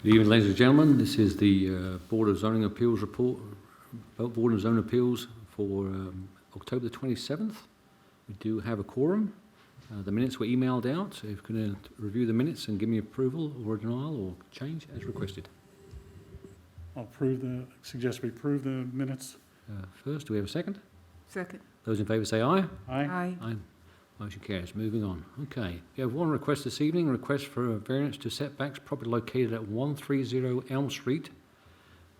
Good evening, ladies and gentlemen. This is the Board of Zoning Appeals report, Board of Zoning Appeals for October the 27th. We do have a quorum. The minutes were emailed out, so if you're going to review the minutes and give me approval or denial or change as requested. I'll suggest we approve the minutes. First, do we have a second? Second. Those in favour say aye. Aye. Aye. Motion carries. Moving on. Okay. We have one request this evening, a request for a variance to setbacks, property located at 130 Elm Street,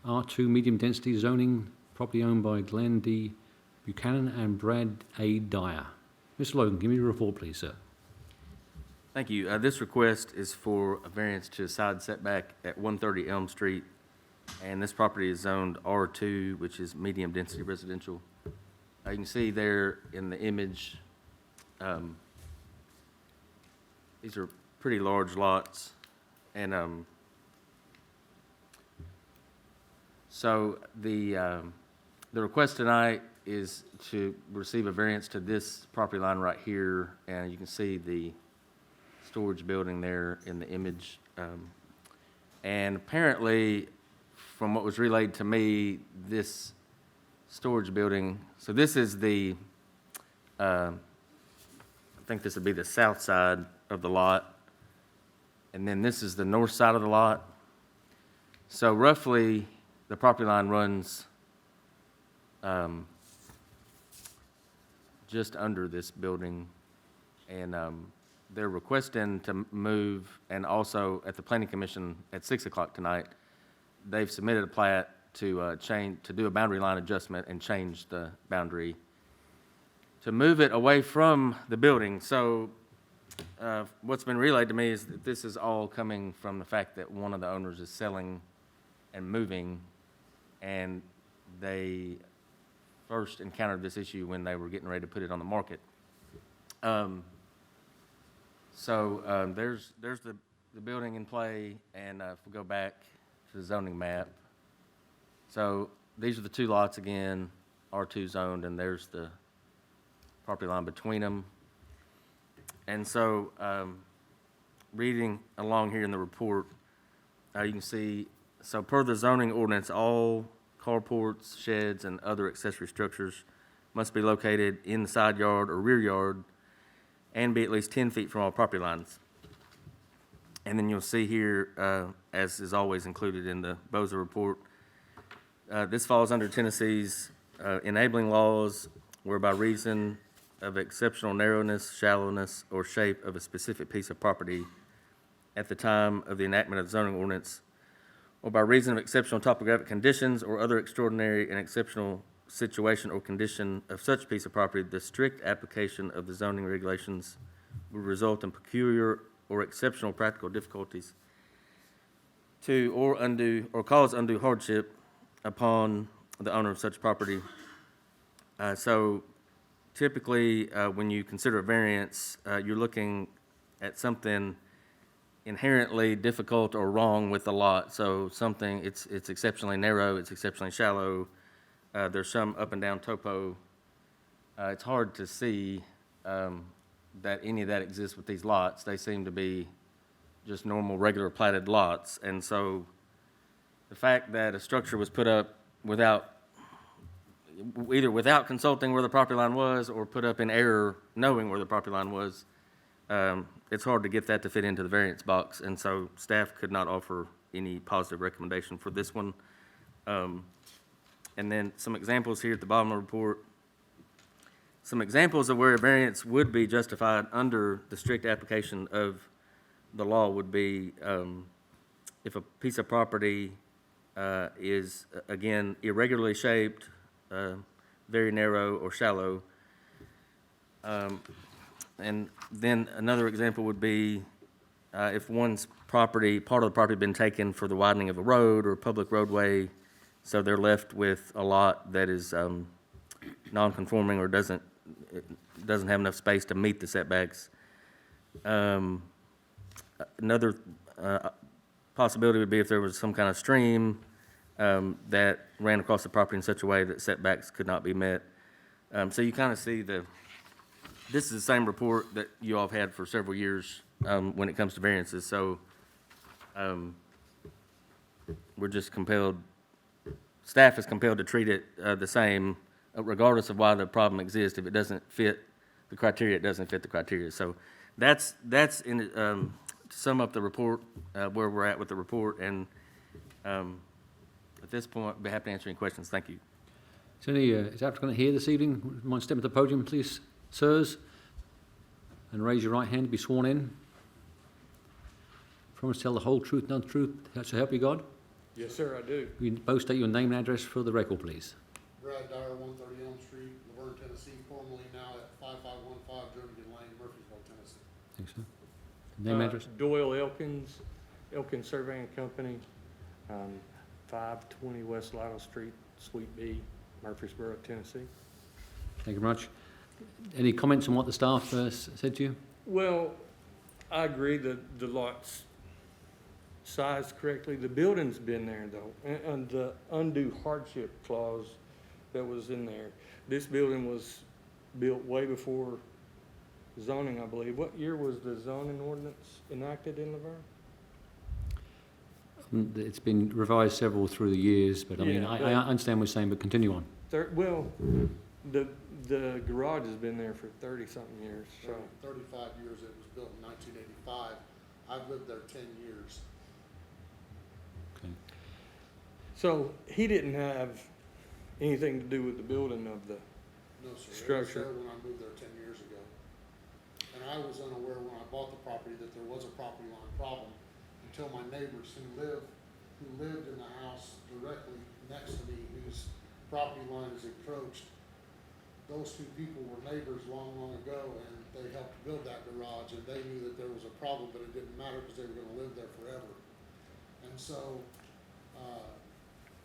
R2 medium density zoning, property owned by Glenn D. Buchanan and Brad A. Dyer. Mr. Logan, give me your report, please, sir. Thank you. This request is for a variance to a side setback at 130 Elm Street, and this property is zoned R2, which is medium density residential. You can see there in the image, these are pretty large lots, and so the request tonight is to receive a variance to this property line right here, and you can see the storage building there in the image. And apparently, from what was relayed to me, this storage building, so this is the, I think this would be the south side of the lot, and then this is the north side of the lot. So roughly, the property line runs just under this building, and they're requesting to move, and also at the Planning Commission at 6 o'clock tonight, they've submitted a plat to do a boundary line adjustment and change the boundary to move it away from the building. So what's been relayed to me is that this is all coming from the fact that one of the owners is selling and moving, and they first encountered this issue when they were getting ready to put it on the market. There's the building in play, and if we go back to the zoning map, so these are the two lots again, R2 zoned, and there's the property line between them. And so, reading along here in the report, you can see, so per the zoning ordinance, all carports, sheds, and other accessory structures must be located in the side yard or rear yard and be at least 10 feet from all property lines. And then you'll see here, as is always included in the BOZA report, this falls under Tennessee's enabling laws, where by reason of exceptional narrowness, shallowness, or shape of a specific piece of property at the time of the enactment of the zoning ordinance, or by reason of exceptional topographic conditions or other extraordinary and exceptional situation or condition of such piece of property, the strict application of the zoning regulations would result in peculiar or exceptional practical difficulties to or cause undue hardship upon the owner of such property. So typically, when you consider a variance, you're looking at something inherently difficult or wrong with the lot. So something, it's exceptionally narrow, it's exceptionally shallow, there's some up and down topo. It's hard to see that any of that exists with these lots. They seem to be just normal, regular platted lots. And so the fact that a structure was put up either without consulting where the property line was or put up in error knowing where the property line was, it's hard to get that to fit into the variance box, and so staff could not offer any positive recommendation for this one. And then some examples here at the bottom of the report. Some examples of where a variance would be justified under the strict application of the law would be if a piece of property is, again, irregularly shaped, very narrow or shallow. And then another example would be if one's property, part of the property had been taken for the widening of a road or a public roadway, so they're left with a lot that is non-conforming or doesn't have enough space to meet the setbacks. Another possibility would be if there was some kind of stream that ran across the property in such a way that setbacks could not be met. So you kind of see this is the same report that you all have had for several years when it comes to variances. So we're just compelled, staff is compelled to treat it the same, regardless of why the problem exists. If it doesn't fit the criteria, it doesn't fit the criteria. So that's in, to sum up the report, where we're at with the report. And at this point, I'd be happy to answer any questions. Thank you. Is any, is the applicant here this evening? Mind stepping to the podium, please, sirs? And raise your right hand to be sworn in. Promise to tell the whole truth, none truth, so help you God? Yes, sir, I do. You both state your name and address for the record, please. Brad Dyer, 130 Elm Street, Laverne, Tennessee, formerly now at 5515 Jernigan Lane, Murfreesboro, Tennessee. Thanks, sir. Name, address? Doyle Elkins, Elkins Surveying Company, 520 West Lotto Street, Suite B, Murfreesboro, Tennessee. Thank you very much. Any comments on what the staff said to you? Well, I agree that the lot's sized correctly. The building's been there though, and the undue hardship clause that was in there. This building was built way before zoning, I believe. What year was the zoning ordinance enacted in Laverne? It's been revised several through the years, but I mean, Yeah, I understand what you're saying, but continue on. Well, the garage has been there for 30-something years, so. 35 years, it was built in 1985. I've lived there 10 years. Okay. So he didn't have anything to do with the building of the, No, sir. It was Structure. there when I moved there 10 years ago. And I was unaware when I bought the property that there was a property line problem until my neighbors who lived in the house directly next to me, whose property line is encroached. Those two people were neighbors long, long ago, and they helped build that garage, and they knew that there was a problem, but it didn't matter because they were gonna live there forever. And so,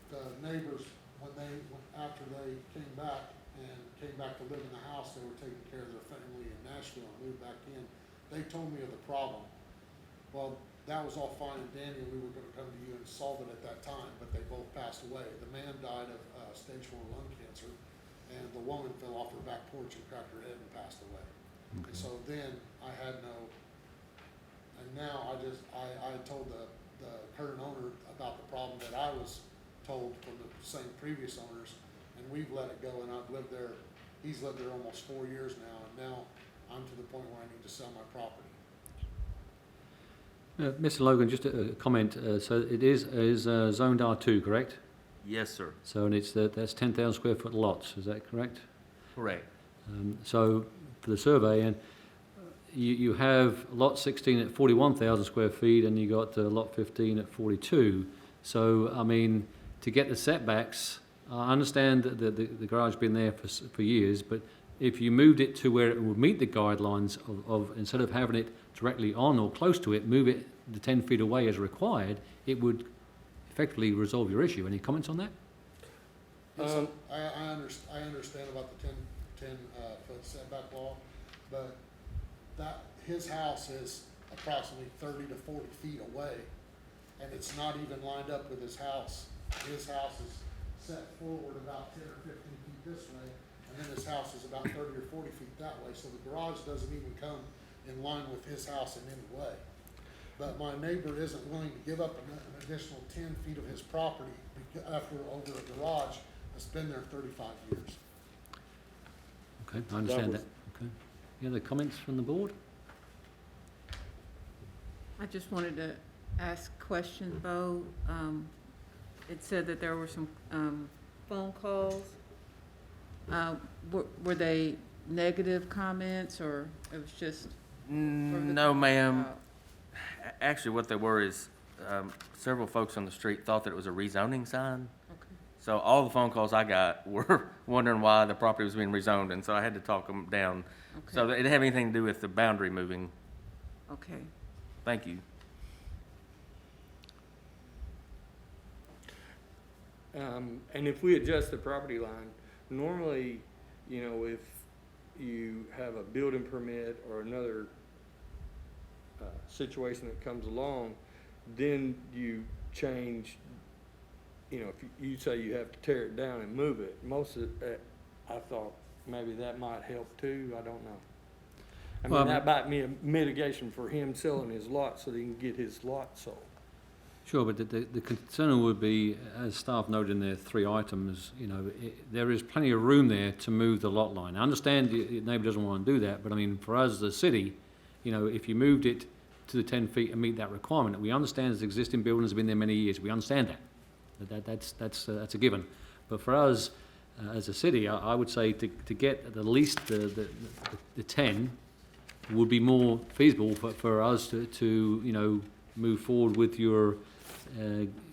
the neighbors, after they came back to live in the house, they were taking care of their family in Nashville and moved back in. They told me of the problem. Well, that was all fine and dandy, and we were gonna come to you and solve it at that time, but they both passed away. The man died of stage 4 lung cancer, and the woman fell off her back porch and cracked her head and passed away. And so then I had no, and now I told the current owner about the problem that I was told from the same previous owners, and we've let it go, and I've lived there, he's lived there almost 4 years now, and now I'm to the point where I need to sell my property. Mr. Logan, just a comment. So it is zoned R2, correct? Yes, sir. So, and it's that's 10,000 square foot lots, is that correct? Correct. So for the survey, and you have lot 16 at 41,000 square feet, and you got lot 15 at 42. So, I mean, to get the setbacks, I understand that the garage has been there for years, but if you moved it to where it would meet the guidelines of instead of having it directly on or close to it, move it the 10 feet away as required, it would effectively resolve your issue. Any comments on that? Yes, I understand about the 10 foot setback law, but his house is approximately 30 to 40 feet away, and it's not even lined up with his house. His house is set forward about 10 or 15 feet this way, and then his house is about 30 or 40 feet that way, so the garage doesn't even come in line with his house in any way. But my neighbor isn't willing to give up an additional 10 feet of his property over a garage that's been there 35 years. Okay, I understand that. Okay. Any other comments from the board? I just wanted to ask questions, Bo. It said that there were some phone calls. Were they negative comments, or it was just? No, ma'am. Actually, what they were is several folks on the street thought that it was a rezoning sign. Okay. So all the phone calls I got were wondering why the property was being rezoned, and so I had to talk them down. Okay. So it didn't have anything to do with the boundary moving. Okay. Thank you. And if we adjust the property line, normally, you know, if you have a building permit or another situation that comes along, then you change, you know, if you say you have to tear it down and move it, most of it, I thought maybe that might help too, I don't know. I mean, Well, that might be a mitigation for him selling his lot so that he can get his lot sold. Sure, but the concern would be, as staff noted in their 3 items, you know, there is plenty of room there to move the lot line. I understand your neighbour doesn't want to do that, but I mean, for us, the city, you know, if you moved it to the 10 feet and meet that requirement, we understand as existing buildings have been there many years, we understand that. That's a given. But for us, as a city, I would say to get at least the 10 would be more feasible for us to, you know, move forward with your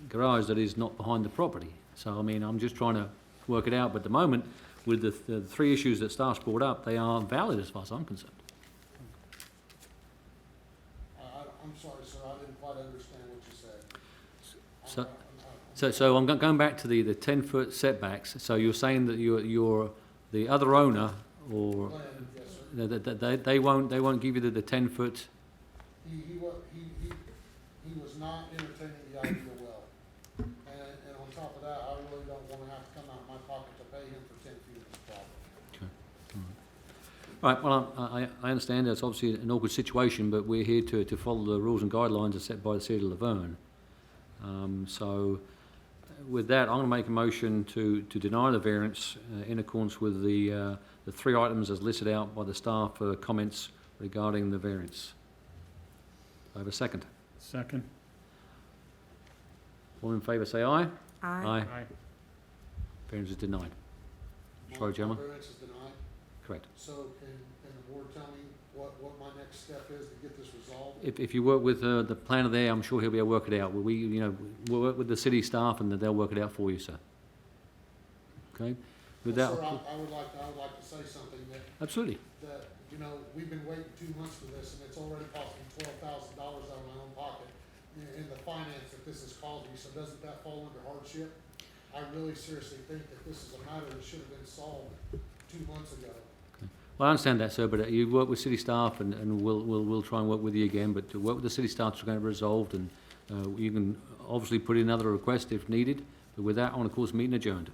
garage that is not behind the property. So, I mean, I'm just trying to work it out, but at the moment, with the 3 issues that staff's brought up, they are valid as far as I'm concerned. I'm sorry, sir, I didn't quite understand what you said. So I'm going back to the 10-foot setbacks. So you're saying that you're the other owner, or Yes, sir. they won't give you the 10-foot. He was not entertaining the idea well. And on top of that, I really don't wanna have to come out of my pocket to pay him for 10 feet of his property. All right, well, I understand that's obviously an awkward situation, but we're here to follow the rules and guidelines as set by the City of Laverne. So with that, I'm going to make a motion to deny the variance in accordance with the 3 items as listed out by the staff for comments regarding the variance. Do I have a second? Second. All in favour say aye. Aye. Aye. Variance is denied. Sorry, My gentlemen. variance is denied, Correct. so can the board tell me what my next step is to get this resolved? If you work with the planner there, I'm sure he'll be able to work it out. We'll work with the city staff and they'll work it out for you, sir. Okay? With that, Sir, I would like to say something absolutely. that, you know, we've been waiting 2 months for this, and it's already cost me $12,000 out of my own pocket in the finance that this has caused me, so doesn't that fall under hardship? I really seriously think that this is a matter that should have been solved 2 months ago. Well, I understand that, sir, but you work with city staff and we'll try and work with you again, but to work with the city staff to get it resolved, and you can obviously put in another request if needed. But with that, I want to call this meeting adjourned.